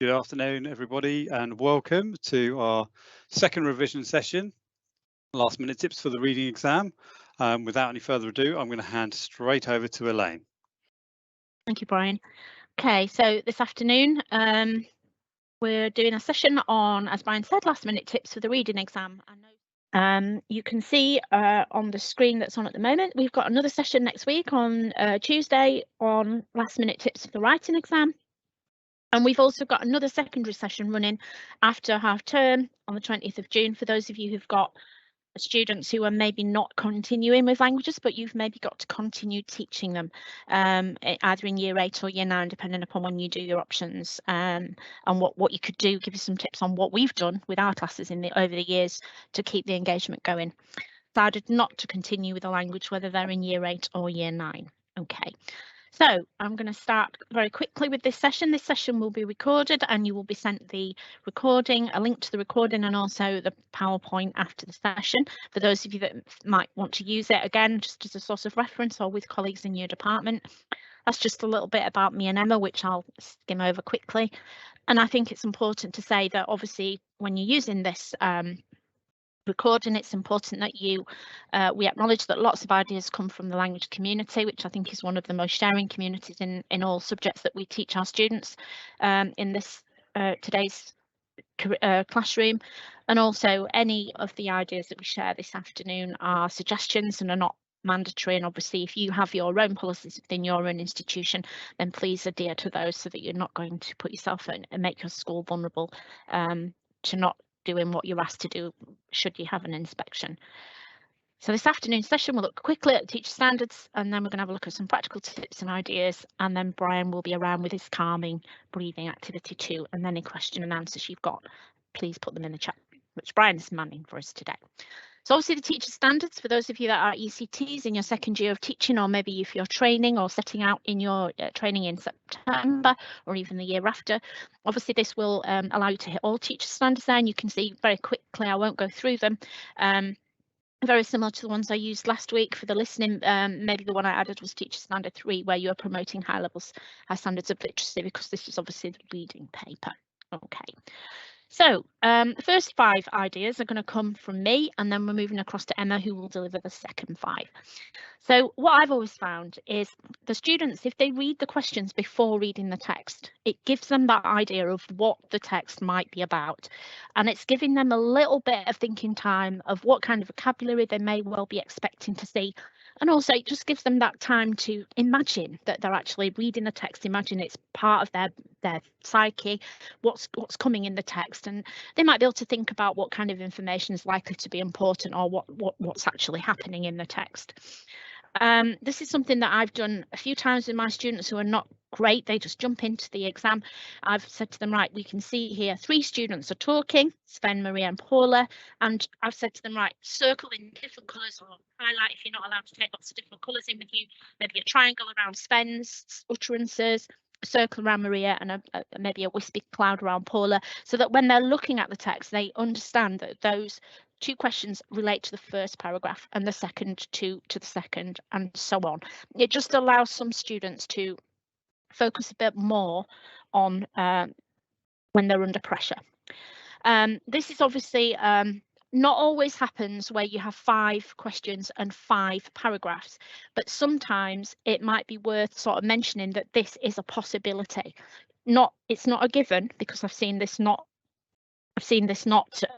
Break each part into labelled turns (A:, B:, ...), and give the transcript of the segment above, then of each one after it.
A: Good afternoon, everybody, and welcome to our second revision session, last minute tips for the reading exam. Without any further ado, I'm going to hand straight over to Elaine.
B: Thank you, Brian. Okay, so this afternoon we're doing a session on, as Brian said, last minute tips for the reading exam. You can see on the screen that's on at the moment, we've got another session next week on Tuesday on last minute tips for the writing exam. And we've also got another secondary session running after half term on the 20th of June for those of you who've got students who are maybe not continuing with languages, but you've maybe got to continue teaching them either in year 8 or year 9, depending upon when you do your options, and what you could do, give you some tips on what we've done with our classes over the years to keep the engagement going. Decided not to continue with the language, whether they're in year 8 or year 9. Okay. So I'm going to start very quickly with this session. This session will be recorded and you will be sent the recording, a link to the recording and also the PowerPoint after the session. For those of you that might want to use it again, just as a source of reference or with colleagues in your department. That's just a little bit about me and Emma, which I'll skim over quickly. And I think it's important to say that obviously when you're using this recording, it's important that we acknowledge that lots of ideas come from the language community, which I think is one of the most sharing communities in all subjects that we teach our students in this today's classroom. And also any of the ideas that we share this afternoon are suggestions and are not mandatory, and obviously if you have your own policies within your own institution, then please adhere to those so that you're not going to put yourself and make your school vulnerable to not doing what you're asked to do should you have an inspection. So this afternoon session we'll look quickly at teacher standards, and then we're going to have a look at some practical tips and ideas, and then Brian will be around with his calming breathing activity too, and any question and answers you've got, please put them in the chat, which Brian is manning for us today. So obviously the teacher standards, for those of you that are ECTs in your second year of teaching, or maybe if you're training or setting out in your training in September or even the year after, obviously this will allow you to hit all teacher standards there, and you can see very quickly, I won't go through them, very similar to the ones I used last week for the listening. Maybe the one I added was teacher standard 3, where you're promoting high standards of literacy, because this is obviously the reading paper. Okay. So the first 5 ideas are going to come from me, and then we're moving across to Emma, who will deliver the second 5. So what I've always found is the students, if they read the questions before reading the text, it gives them that idea of what the text might be about. And it's giving them a little bit of thinking time of what kind of vocabulary they may well be expecting to see. And also it just gives them that time to imagine that they're actually reading the text, imagine it's part of their psyche, what's coming in the text, and they might be able to think about what kind of information is likely to be important, or what's actually happening in the text. This is something that I've done a few times with my students who are not great. They just jump into the exam. I've said to them, right, we can see here 3 students are talking, Sven, Maria and Paula, and I've said to them, right, circle in different colours, or highlight if you're not allowed to take lots of different colours in with you, maybe a triangle around Sven's utterances, a circle around Maria, and maybe a wispy cloud around Paula, so that when they're looking at the text, they understand that those 2 questions relate to the first paragraph and the second to the second, and so on. It just allows some students to focus a bit more on when they're under pressure. This is obviously not always happens where you have 5 questions and 5 paragraphs, but sometimes it might be worth sort of mentioning that this is a possibility. It's not a given, because I've seen this not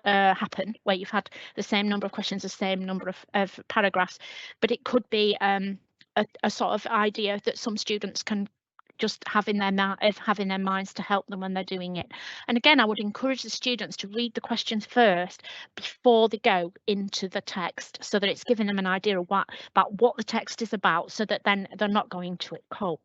B: happen where you've had the same number of questions, the same number of paragraphs, but it could be a sort of idea that some students can just have in their minds to help them when they're doing it. And again, I would encourage the students to read the questions first before they go into the text, so that it's giving them an idea of about what the text is about, so that then they're not going to it cold.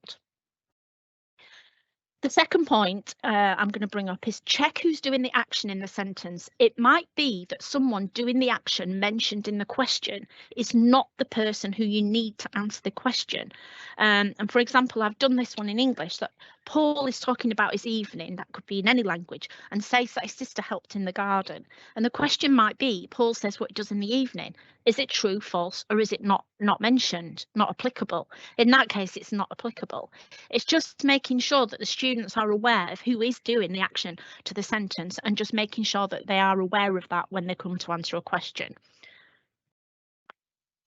B: The second point I'm going to bring up is check who's doing the action in the sentence. It might be that someone doing the action mentioned in the question is not the person who you need to answer the question. And for example, I've done this one in English, that Paul is talking about his evening, that could be in any language, and says that his sister helped in the garden. And the question might be, Paul says what he does in the evening. is it true, false, or is it not mentioned, not applicable? In that case, it's not applicable. It's just making sure that the students are aware of who is doing the action to the sentence, and just making sure that they are aware of that when they come to answer a question.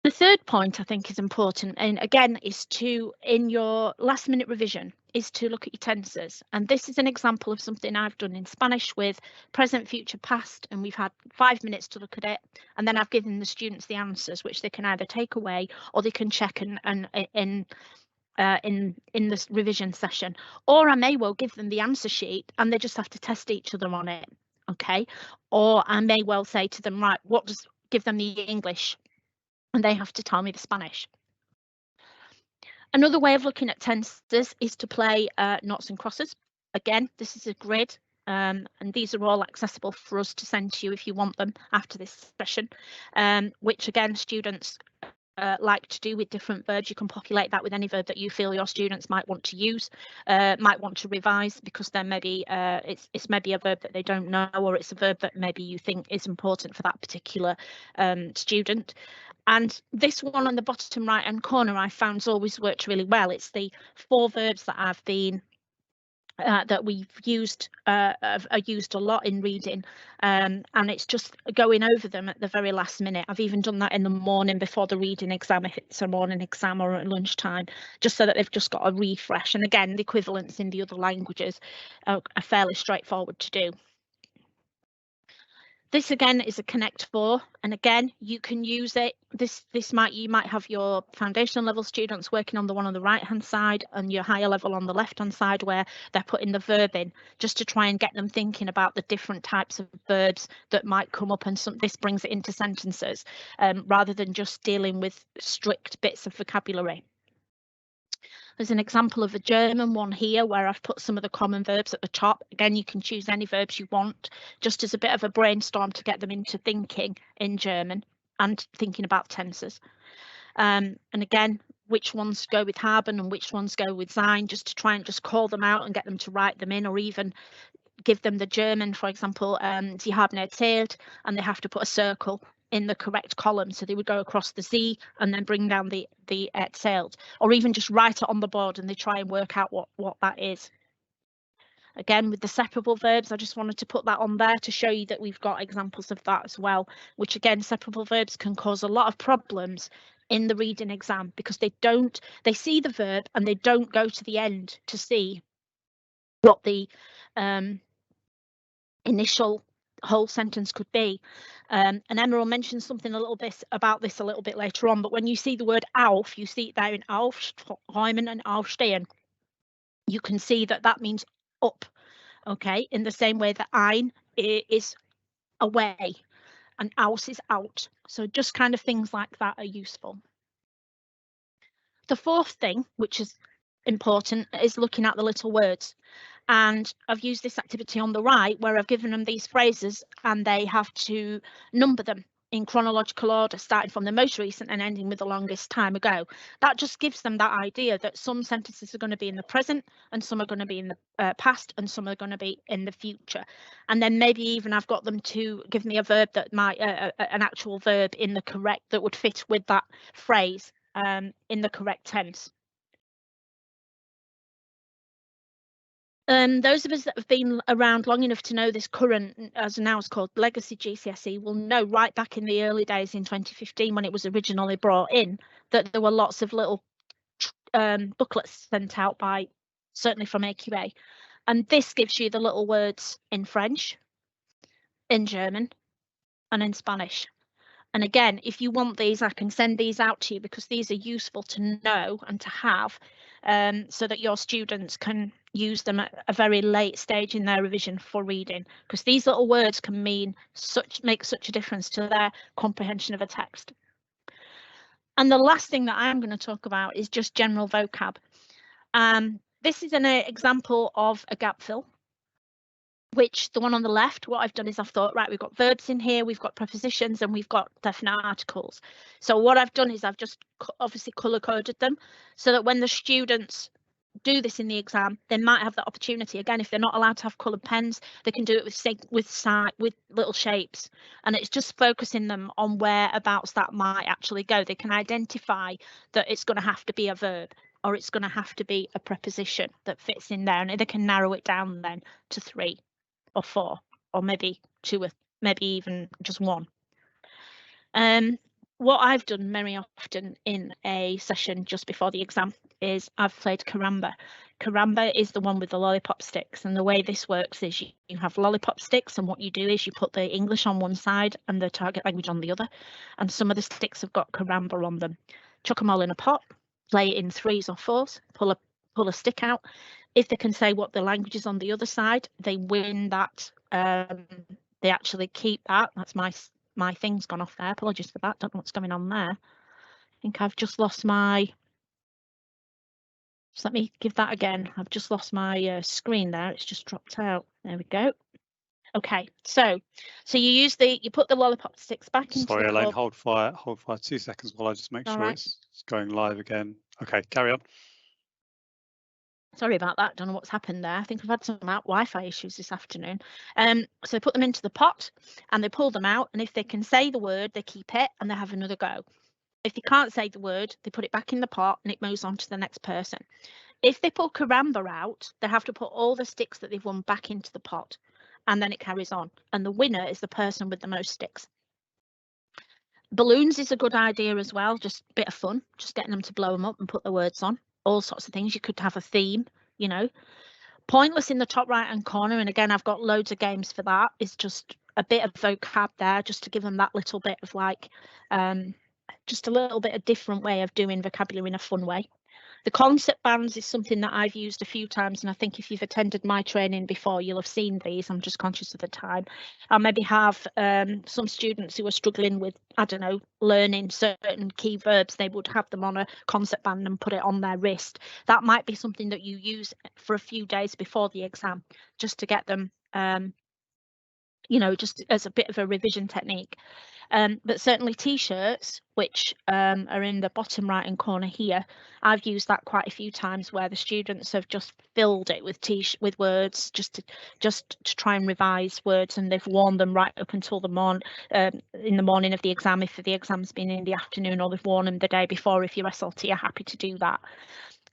B: The third point I think is important, and again, is to, in your last minute revision, is to look at your tenses. And this is an example of something I've done in Spanish with present, future, past, and we've had 5 minutes to look at it. And then I've given the students the answers, which they can either take away or they can check in this revision session. Or I may well give them the answer sheet and they just have to test each other on it. Okay. Or I may well say to them, right, give them the English, and they have to tell me the Spanish. Another way of looking at tenses is to play noughts and crosses. Again, this is a grid, and these are all accessible for us to send to you if you want them after this session, which again, students like to do with different verbs. You can populate that with any verb that you feel your students might want to use, might want to revise, because then maybe it's maybe a verb that they don't know, or it's a verb that maybe you think is important for that particular student. And this one on the bottom right hand corner I found's always worked really well. It's the 4 verbs that I've been that we've used are used a lot in reading, and it's just going over them at the very last minute. I've even done that in the morning before the reading exam, if it's a morning exam, or at lunchtime, just so that they've just got a refresh. And again, the equivalents in the other languages are fairly straightforward to do. This again is a Connect 4, and again you can use it. You might have your foundation level students working on the one on the right hand side and your higher level on the left hand side, where they're putting the verb in, just to try and get them thinking about the different types of verbs that might come up, and this brings it into sentences rather than just dealing with strict bits of vocabulary. There's an example of a German one here where I've put some of the common verbs at the top. Again, you can choose any verbs you want, just as a bit of a brainstorm to get them into thinking in German and thinking about tenses. And again, which ones go with haben and which ones go with sein, just to try and just call them out and get them to write them in, or even give them the German, for example, Sie haben erzählt, and they have to put a circle in the correct column, so they would go across the Z and then bring down the erzählt, or even just write it on the board and they try and work out what that is. Again, with the separable verbs, I just wanted to put that on there to show you that we've got examples of that as well, which again, separable verbs can cause a lot of problems in the reading exam, because they see the verb and they don't go to the end to see what the initial whole sentence could be. And Emma will mention something a little bit about this a little bit later on, but when you see the word auf, you see it there in aufräumen and aufstehen. You can see that means up, okay, in the same way that ein is away and aus is out. So just kind of things like that are useful. The fourth thing, which is important, is looking at the little words. And I've used this activity on the right where I've given them these phrases and they have to number them in chronological order, starting from the most recent and ending with the longest time ago. That just gives them that idea that some sentences are going to be in the present and some are going to be in the past and some are going to be in the future. And then maybe even I've got them to give me a verb that might, an actual verb in the correct, that would fit with that phrase in the correct tense. Those of us that have been around long enough to know this current, as now it's called, legacy GCSE, will know right back in the early days in 2015 when it was originally brought in, that there were lots of little booklets sent out by, certainly from AQA. And this gives you the little words in French, in German, and in Spanish. And again, if you want these, I can send these out to you, because these are useful to know and to have, so that your students can use them at a very late stage in their revision for reading, because these little words can make such a difference to their comprehension of a text. And the last thing that I'm going to talk about is just general vocab. This is an example of a gap fill, which the one on the left, what I've done is I've thought, right, we've got verbs in here, we've got prepositions, and we've got definite articles. So what I've done is I've just obviously colour coded them so that when the students do this in the exam, they might have that opportunity again. If they're not allowed to have coloured pens, they can do it with little shapes, and it's just focusing them on whereabouts that might actually go. They can identify that it's going to have to be a verb, or it's going to have to be a preposition that fits in there, and they can narrow it down then to 3 or 4 or maybe 2 or maybe even just 1. What I've done very often in a session just before the exam is I've played Caramba. Caramba is the one with the lollipop sticks, and the way this works is you have lollipop sticks, and what you do is you put the English on one side and the target language on the other, and some of the sticks have got Caramba on them. Chuck them all in a pot, play it in 3s or 4s, pull a stick out. If they can say what the language is on the other side, they win that. They actually keep that. That's my thing's gone off there. Apologies for that. Don't know what's going on there. I think I've just lost my. Just let me give that again. I've just lost my screen there. It's just dropped out. There we go. Okay, so you put the lollipop sticks back into.
A: Sorry, Elaine, hold fire 2 seconds while I just make sure it's going live again. Okay, carry on.
B: Sorry about that. Don't know what's happened there. I think I've had some Wi-Fi issues this afternoon. So put them into the pot and they pull them out, and if they can say the word, they keep it and they have another go. If they can't say the word, they put it back in the pot and it moves on to the next person. If they pull Caramba out, they have to put all the sticks that they've won back into the pot, and then it carries on. And the winner is the person with the most sticks. Balloons is a good idea as well, just a bit of fun, just getting them to blow them up and put the words on. All sorts of things. You could have a theme, you know. Pointless in the top right hand corner, and again I've got loads of games for that. It's just a bit of vocab there, just to give them that little bit of like just a little bit of different way of doing vocabulary in a fun way. The concept bands is something that I've used a few times, and I think if you've attended my training before, you'll have seen these. I'm just conscious of the time. I'll maybe have some students who are struggling with, I don't know, learning certain key verbs. They would have them on a concept band and put it on their wrist. That might be something that you use for a few days before the exam, just to get them, you know, just as a bit of a revision technique. But certainly t-shirts, which are in the bottom right hand corner here, I've used that quite a few times, where the students have just filled it with words just to try and revise words, and they've worn them right up until the in the morning of the exam, if the exam's been in the afternoon, or they've worn them the day before if your SLT are happy to do that.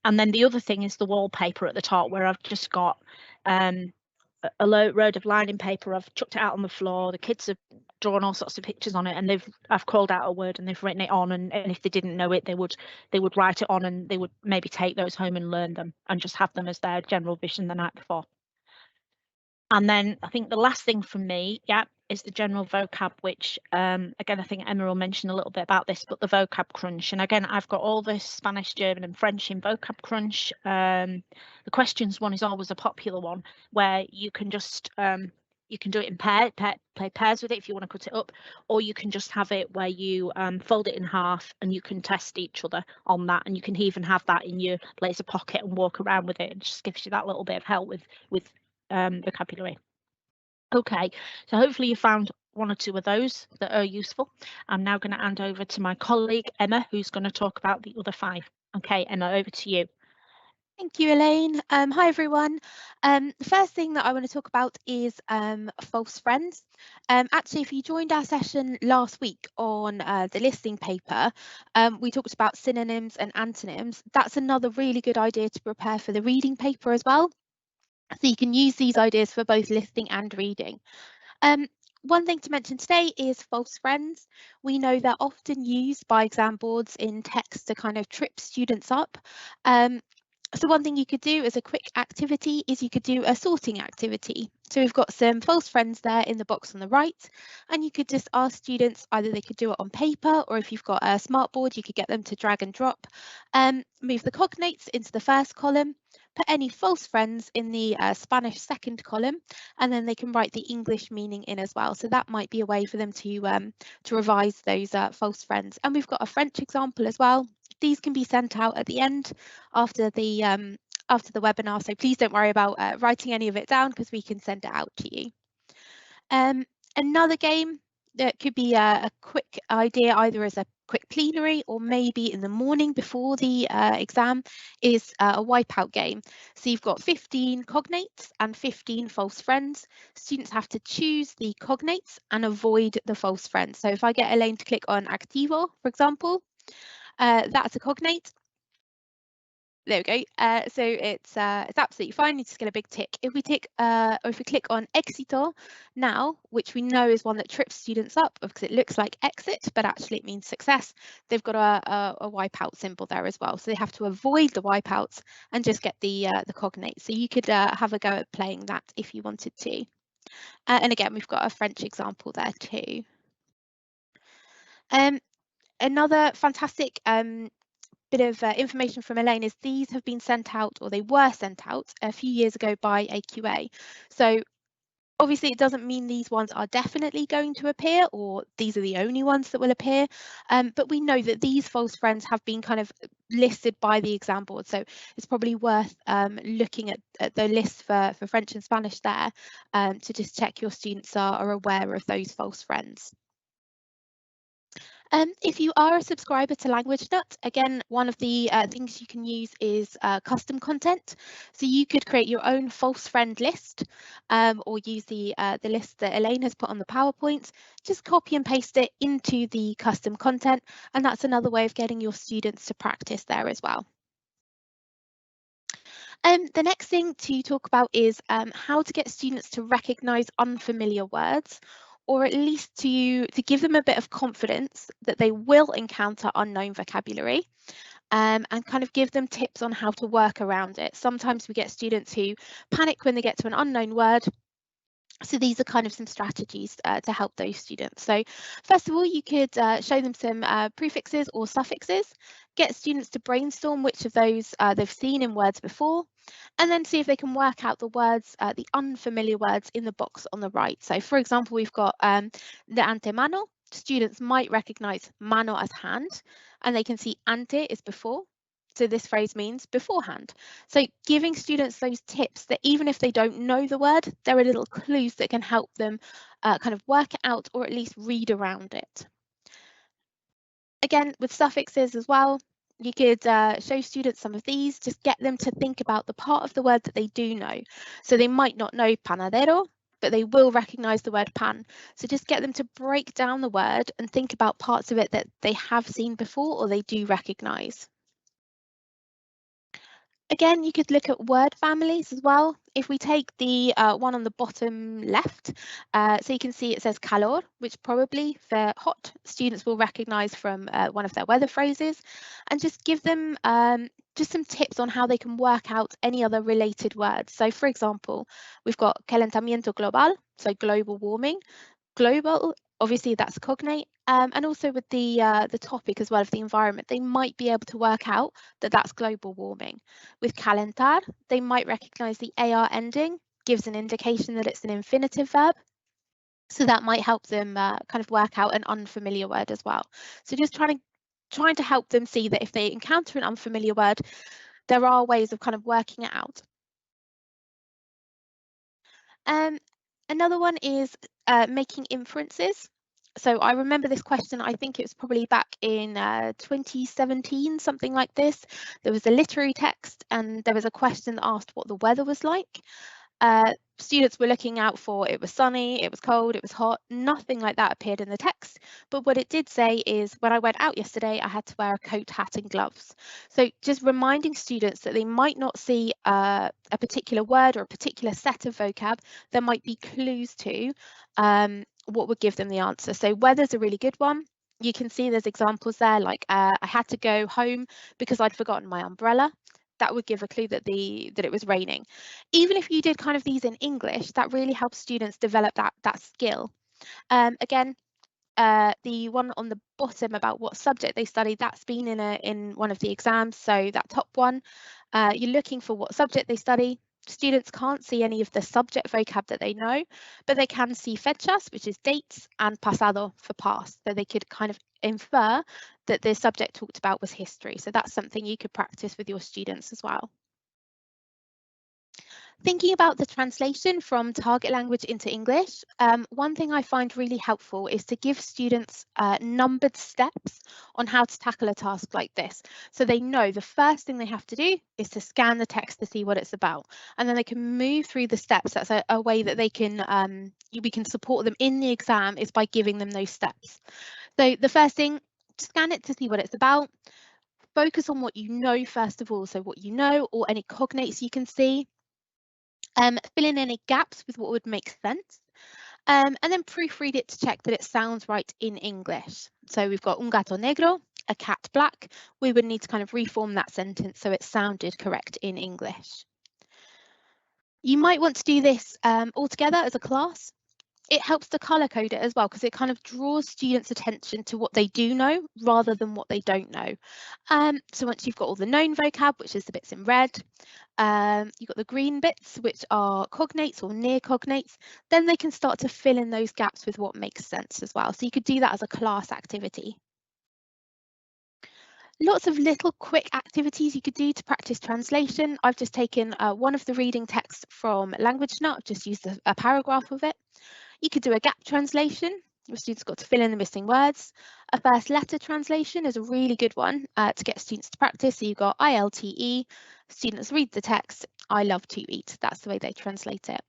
B: And then the other thing is the wallpaper at the top, where I've just got a load of lining paper. I've chucked it out on the floor. The kids have drawn all sorts of pictures on it, and I've called out a word and they've written it on, and if they didn't know it, they would write it on, and they would maybe take those home and learn them and just have them as their general vision the night before. And then I think the last thing from me, is the general vocab, which again, I think Emma will mention a little bit about this, but the vocab crunch. And again, I've got all this Spanish, German and French in vocab crunch. The questions one is always a popular one, where you can just you can do it in play pairs with it if you want to cut it up, or you can just have it where you fold it in half and you can test each other on that, and you can even have that in your laser pocket and walk around with it. It just gives you that little bit of help with vocabulary. Okay, so hopefully you found 1 or 2 of those that are useful. I'm now going to hand over to my colleague Emma, who's going to talk about the other 5. Okay, Emma, over to you.
C: Thank you, Elaine. Hi, everyone. The first thing that I want to talk about is false friends. Actually, if you joined our session last week on the listening paper, we talked about synonyms and antonyms. That's another really good idea to prepare for the reading paper as well. So you can use these ideas for both listening and reading. One thing to mention today is false friends. We know they're often used by exam boards in text to kind of trip students up. So one thing you could do as a quick activity is you could do a sorting activity. So we've got some false friends there in the box on the right, and you could just ask students, either they could do it on paper, or if you've got a smart board, you could get them to drag and drop. Move the cognates into the first column, put any false friends in the Spanish second column, and then they can write the English meaning in as well. So that might be a way for them to revise those false friends. And we've got a French example as well. These can be sent out at the end after the webinar, so please don't worry about writing any of it down, because we can send it out to you. Another game It could be a quick idea either as a quick plenary or maybe in the morning before the exam is a wipeout game. So you've got 15 cognates and 15 false friends. Students have to choose the cognates and avoid the false friends. So if I get Elaine to click on activo, for example, that's a cognate. There we go. So it's absolutely fine. You just get a big tick. If we tick, or if we click on éxito now, which we know is one that trips students up because it looks like exit, but actually it means success. They've got a wipeout symbol there as well, so they have to avoid the wipeouts and just get the cognate. So you could have a go at playing that if you wanted to. And again, we've got a French example there too. Another fantastic bit of information from Elaine is these have been sent out, or they were sent out a few years ago by AQA. So obviously it doesn't mean these ones are definitely going to appear or these are the only ones that will appear, but we know that these false friends have been kind of listed by the exam board, so it's probably worth looking at the list for French and Spanish there to just check your students are aware of those false friends. If you are a subscriber to LanguageNut, again, one of the things you can use is custom content. So you could create your own false friend list or use the list that Elaine has put on the PowerPoint. Just copy and paste it into the custom content, and that's another way of getting your students to practice there as well. The next thing to talk about is how to get students to recognise unfamiliar words, or at least to give them a bit of confidence that they will encounter unknown vocabulary, and kind of give them tips on how to work around it. Sometimes we get students who panic when they get to an unknown word. So these are kind of some strategies to help those students. So first of all, you could show them some prefixes or suffixes, get students to brainstorm which of those they've seen in words before, and then see if they can work out the words, the unfamiliar words in the box on the right. So for example, we've got de antemano. Students might recognise mano as hand, and they can see ante is before. So this phrase means beforehand. So giving students those tips that even if they don't know the word, there are little clues that can help them kind of work it out or at least read around it. Again, with suffixes as well, you could show students some of these, just get them to think about the part of the word that they do know. So they might not know panadero, but they will recognise the word pan. So just get them to break down the word and think about parts of it that they have seen before or they do recognise. Again, you could look at word families as well. If we take the one on the bottom left, so you can see it says calor, which probably for hot students will recognise from one of their weather phrases, and just give them just some tips on how they can work out any other related words. So for example, we've got calentamiento global, so global warming. Global, obviously that's cognate, and also with the topic as well of the environment, they might be able to work out that that's global warming. With calentar, they might recognise the AR ending, gives an indication that it's an infinitive verb. So that might help them kind of work out an unfamiliar word as well. So just trying to help them see that if they encounter an unfamiliar word, there are ways of kind of working it out. Another one is making inferences. So I remember this question, I think it was probably back in 2017, something like this. There was a literary text and there was a question that asked what the weather was like. Students were looking out for it was sunny, it was cold, it was hot, nothing like that appeared in the text. But what it did say is when I went out yesterday, I had to wear a coat, hat and gloves. So just reminding students that they might not see a particular word or a particular set of vocab, there might be clues to what would give them the answer. So weather's a really good one. You can see there's examples there like I had to go home because I'd forgotten my umbrella. That would give a clue that it was raining. Even if you did kind of these in English, that really helps students develop that skill. Again, the one on the bottom about what subject they study, that's been in one of the exams. So that top one, you're looking for what subject they study. Students can't see any of the subject vocab that they know, but they can see fechas, which is dates, and pasado for past. So they could kind of infer that the subject talked about was history. So that's something you could practice with your students as well. Thinking about the translation from target language into English, one thing I find really helpful is to give students numbered steps on how to tackle a task like this. So they know the first thing they have to do is to scan the text to see what it's about, and then they can move through the steps. That's a way that they can we can support them in the exam, is by giving them those steps. So the first thing, scan it to see what it's about. Focus on what you know first of all, so what you know or any cognates you can see. Fill in any gaps with what would make sense, and then proofread it to check that it sounds right in English. So we've got un gato negro, a cat black. We would need to kind of reform that sentence so it sounded correct in English. You might want to do this all together as a class. It helps to colour code it as well, because it kind of draws students' attention to what they do know rather than what they don't know. So once you've got all the known vocab, which is the bits in red, you've got the green bits, which are cognates or near cognates, then they can start to fill in those gaps with what makes sense as well. So you could do that as a class activity. Lots of little quick activities you could do to practice translation. I've just taken one of the reading texts from LanguageNut, I've just used a paragraph of it. You could do a gap translation. Your students got to fill in the missing words. A first letter translation is a really good one to get students to practice. So you've got ILTE, students read the text, I love to eat. That's the way they translate it.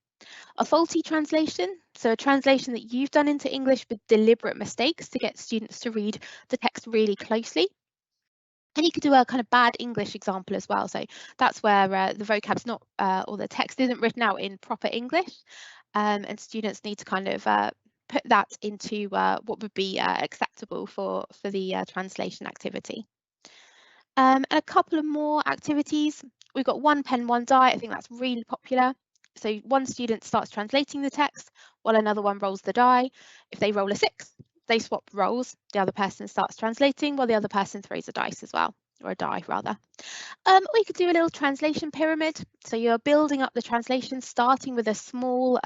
C: A faulty translation, so a translation that you've done into English with deliberate mistakes to get students to read the text really closely. And you could do a kind of bad English example as well. So that's where the vocab's not, or the text isn't written out in proper English. And students need to kind of put that into what would be acceptable for the translation activity. And a couple of more activities. We've got one pen, one die. I think that's really popular. So one student starts translating the text while another one rolls the die. If they roll a 6, they swap roles. The other person starts translating while the other person throws a dice as well, or a die rather. Or you could do a little translation pyramid. So you're building up the translation, starting with a small,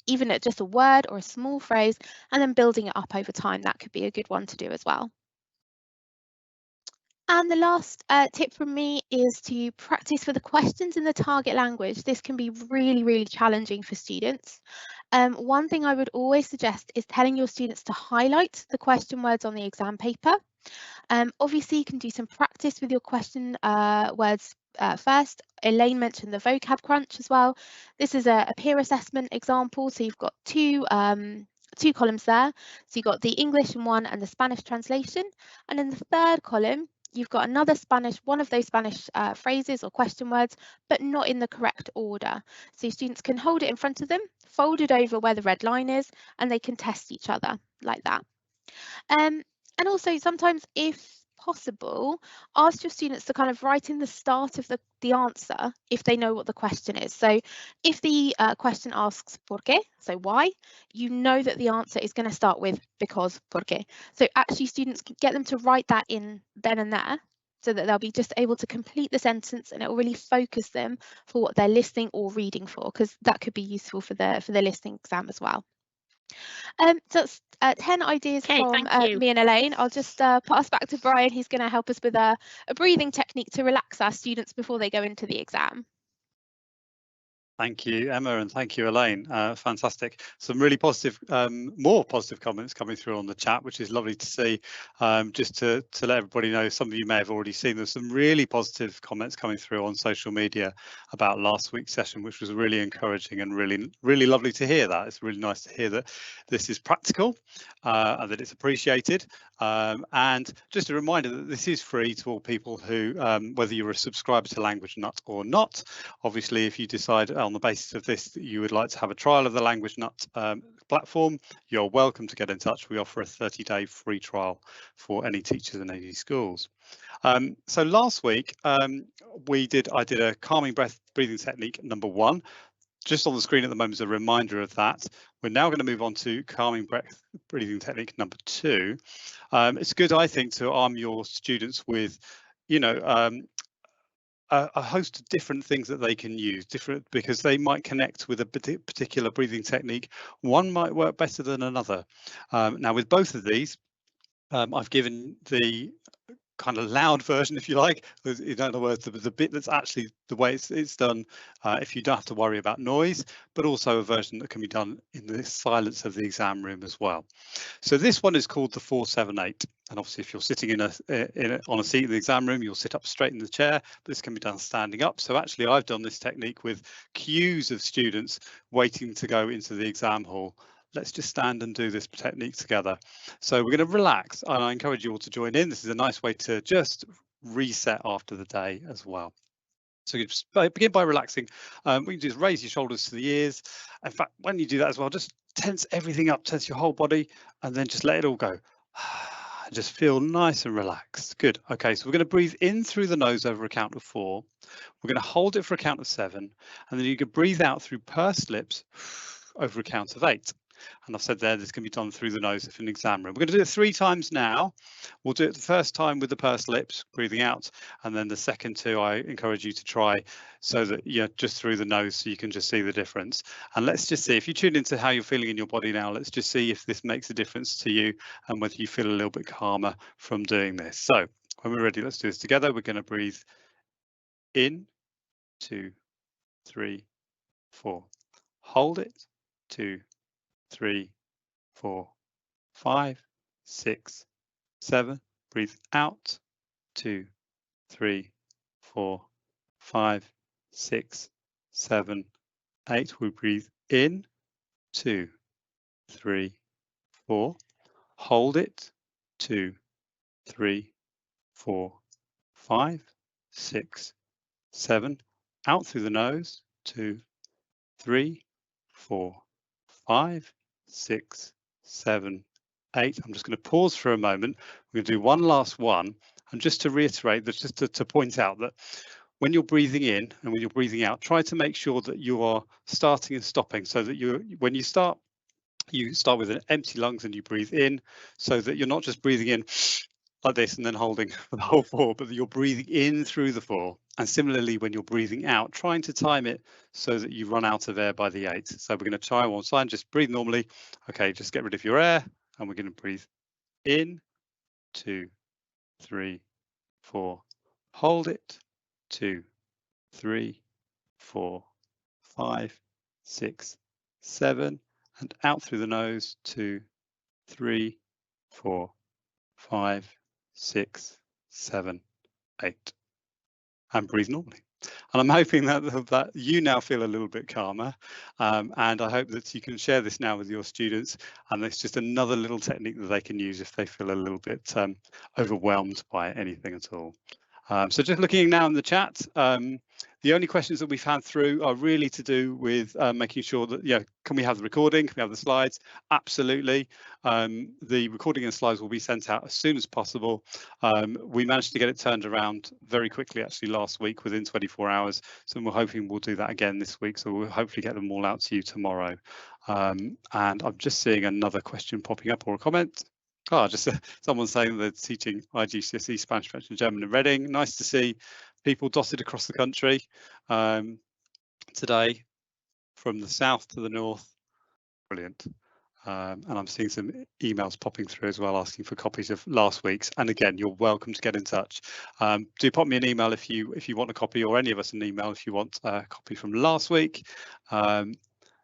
C: even at just a word or a small phrase, and then building it up over time. That could be a good one to do as well. And the last tip from me is to practice for the questions in the target language. This can be really, really challenging for students. One thing I would always suggest is telling your students to highlight the question words on the exam paper. Obviously, you can do some practice with your question words first. Elaine mentioned the vocab crunch as well. This is a peer assessment example. So you've got two columns there. So you've got the English in one and the Spanish translation. And in the third column, you've got another one of those Spanish phrases or question words, but not in the correct order. So students can hold it in front of them, fold it over where the red line is, and they can test each other like that. And also sometimes, if possible, ask your students to kind of write in the start of the answer if they know what the question is. So if the question asks por qué, so why, you know that the answer is going to start with because, por qué. So actually students can get them to write that in then and there, so that they'll be just able to complete the sentence, and it will really focus them for what they're listening or reading for, because that could be useful for the listening exam as well. So that's 10 ideas from me and Elaine. I'll just pass back to Brian. He's going to help us with a breathing technique to relax our students before they go into the exam.
A: Thank you, Emma, and thank you, Elaine. Fantastic. Some really positive, more positive comments coming through on the chat, which is lovely to see. Just to let everybody know, some of you may have already seen there's some really positive comments coming through on social media about last week's session, which was really encouraging and really lovely to hear that. It's really nice to hear that this is practical and that it's appreciated. And just a reminder that this is free to all people who, whether you're a subscriber to LanguageNut or not. Obviously, if you decide on the basis of this that you would like to have a trial of the LanguageNut platform, you're welcome to get in touch. We offer a 30-day free trial for any teachers and any schools. So last week I did a calming breathing technique number 1. Just on the screen at the moment is a reminder of that. We're now going to move on to calming breathing technique number 2. It's good, I think, to arm your students with, a host of different things that they can use, because they might connect with a particular breathing technique. One might work better than another. Now, with both of these, I've given the kind of loud version, if you like. In other words, the bit that's actually the way it's done, if you don't have to worry about noise, but also a version that can be done in the silence of the exam room as well. So this one is called the 478, and obviously if you're sitting on a seat in the exam room, you'll sit up straight in the chair, but this can be done standing up. So actually I've done this technique with queues of students waiting to go into the exam hall. Let's just stand and do this technique together. So we're going to relax, and I encourage you all to join in. This is a nice way to just reset after the day as well. So you just begin by relaxing. We can just raise your shoulders to the ears. In fact, when you do that as well, just tense everything up, tense your whole body, and then just let it all go. Just feel nice and relaxed. Good. Okay, so we're going to breathe in through the nose over a count of 4. We're going to hold it for a count of 7, and then you can breathe out through pursed lips over a count of 8. And I've said there, this can be done through the nose if in an exam room. We're going to do it 3 times now. We'll do it the first time with the pursed lips, breathing out, and then the second 2, I encourage you to try so that you're just through the nose so you can just see the difference. And let's just see, if you tune into how you're feeling in your body now, let's just see if this makes a difference to you and whether you feel a little bit calmer from doing this. So when we're ready, let's do this together. We're going to breathe in, 2, 3, 4. Hold it, 2, 3, 4, 5, 6, 7. Breathe out, 2, 3, 4, 5, 6, 7, 8. We breathe in, 2, 3, 4. Hold it, 2, 3, 4, 5, 6, 7. Out through the nose, 2, 3, 4, 5, 6, 7, 8. I'm just going to pause for a moment. We're going to do one last one. And just to reiterate, that just to point out that when you're breathing in and when you're breathing out, try to make sure that you are starting and stopping, so that when you start with an empty lungs and you breathe in, so that you're not just breathing in like this and then holding for the whole 4, but that you're breathing in through the 4. And similarly, when you're breathing out, trying to time it so that you run out of air by the 8. So we're going to try one time, just breathe normally. Okay, just get rid of your air, and we're going to breathe in, 2, 3, 4. Hold it, 2, 3, 4, 5, 6, 7, and out through the nose, 2, 3, 4, 5, 6, 7, 8. And breathe normally. And I'm hoping that you now feel a little bit calmer, and I hope that you can share this now with your students, and it's just another little technique that they can use if they feel a little bit overwhelmed by anything at all. So just looking now in the chat, the only questions that we've had through are really to do with making sure that, can we have the recording? Can we have the slides? Absolutely. The recording and slides will be sent out as soon as possible. We managed to get it turned around very quickly, actually, last week, within 24 hours. So we're hoping we'll do that again this week. So we'll hopefully get them all out to you tomorrow. And I'm just seeing another question popping up, or a comment. Just someone saying they're teaching IGCSE Spanish, French and German in Reading. Nice to see people dotted across the country today, from the south to the north. Brilliant. And I'm seeing some emails popping through as well, asking for copies of last week's. And again, you're welcome to get in touch. Do pop me an email if you want a copy, or any of us an email if you want a copy from last week.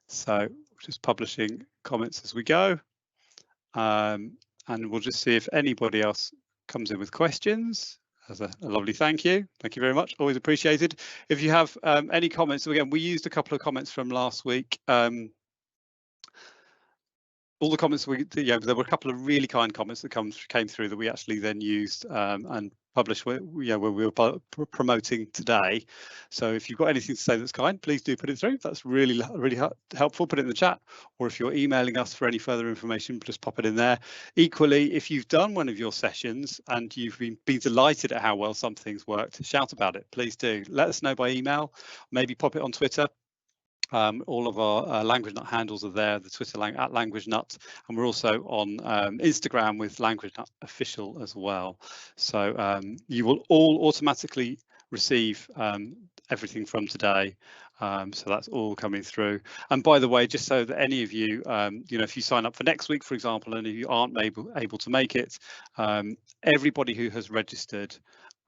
A: So just publishing comments as we go. And we'll just see if anybody else comes in with questions. As a lovely thank you. Thank you very much. Always appreciated. If you have any comments, again, we used a couple of comments from last week. All the comments there were a couple of really kind comments that came through that we actually then used and published when we were promoting today. So if you've got anything to say that's kind, please do put it through. That's really helpful. Put it in the chat, or if you're emailing us for any further information, just pop it in there. Equally, if you've done one of your sessions and you've been delighted at how well something's worked, shout about it. Please do. Let us know by email. Maybe pop it on Twitter. All of our Language Nut handles are there, the Twitter at Language Nut, and we're also on Instagram with Language Nut Official as well. So you will all automatically receive everything from today. So that's all coming through. And by the way, just so that any of you, you know, if you sign up for next week, for example, and if you aren't able to make it, everybody who has registered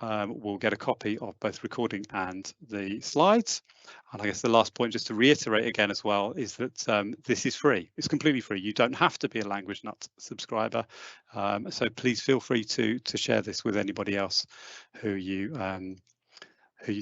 A: will get a copy of both recording and the slides. And I guess the last point, just to reiterate again as well, is that this is free. It's completely free. You don't have to be a Language Nut subscriber. So please feel free to share this with anybody else who you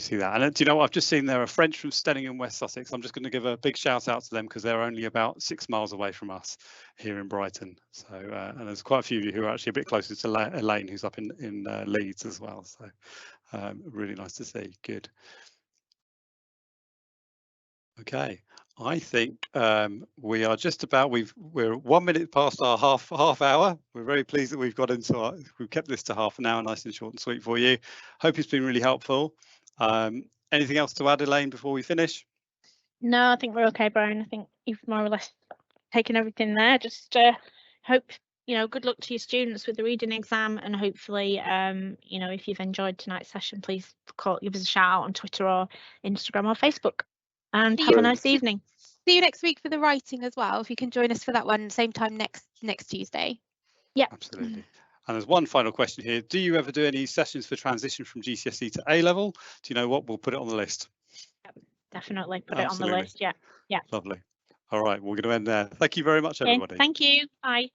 A: see that. And do you know what? I've just seen there are French from Stedingham, West Sussex. I'm just going to give a big shout out to them because they're only about 6 miles away from us here in Brighton. So and there's quite a few of you who are actually a bit closer to Elaine, who's up in Leeds as well. So really nice to see. Good. Okay, I think we are just about, we're 1 minute past our half hour. We're very pleased that we've kept this to half an hour, nice and short and sweet for you. Hope it's been really helpful. Anything else to add, Elaine, before we finish?
B: No, I think we're okay, Brian. I think you've more or less taken everything there. Just hope, you know, good luck to your students with the reading exam, and hopefully, you know, if you've enjoyed tonight's session, please give us a shout out on Twitter or Instagram or Facebook, and have a nice evening.
C: See you next week for the writing as well. If you can join us for that one, same time next Tuesday. Yeah,
A: absolutely. And there's one final question here. Do you ever do any sessions for transition from GCSE to A level? Do you know what? We'll put it on the list.
B: Yep, definitely put it on the list. Yeah.
A: Lovely. All right, we're going to end there. Thank you very much, everybody.
B: Okay, thank you. Bye.